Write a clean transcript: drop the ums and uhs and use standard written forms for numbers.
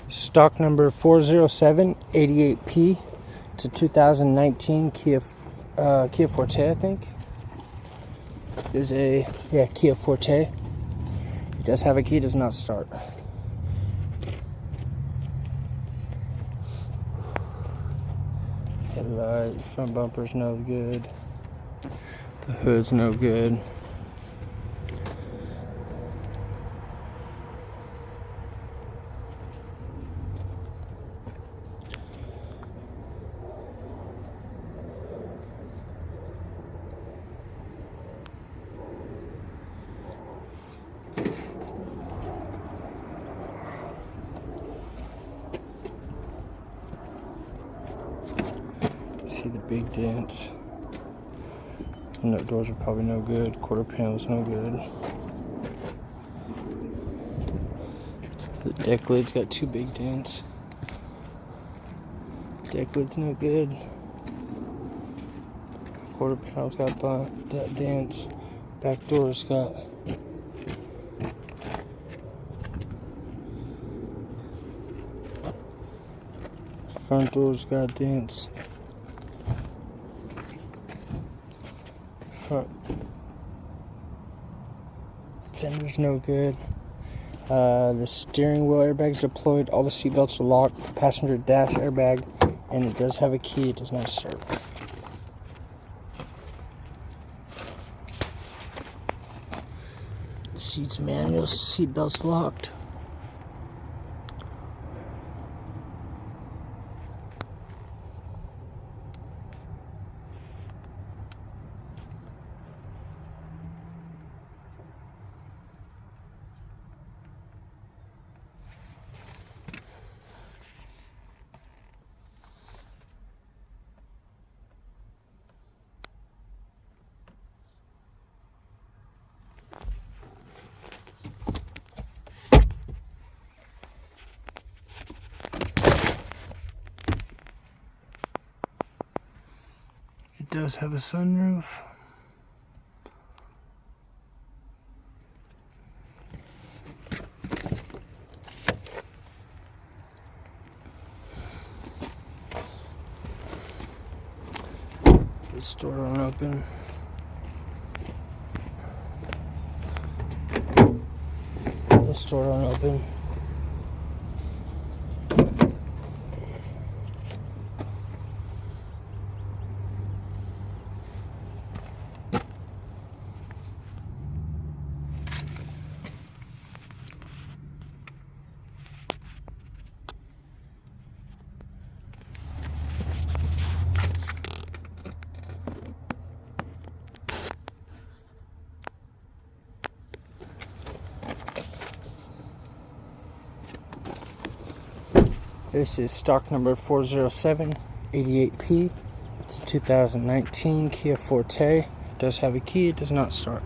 Stock number 40788P. It's a 2019 Kia Forte, I think. There's a Kia Forte. It does have a key, does not start. Headlight, front bumper's no good. The hood's no good. See the big dents. Window doors are probably no good. Quarter panel's no good. The deck lid's got two big dents. Deck lid's no good. Quarter panel's got dents. Back door's got front door's got dents. Fender's no good. The steering wheel airbag's deployed. All the seatbelts are locked. The passenger dash airbag, and it does have a key. It does not start. Seats manual. Seatbelts locked. It does have a sunroof. This door don't open. This door don't open. This is stock number 40788P. It's a 2019 Kia Forte. It does have a key, it does not start.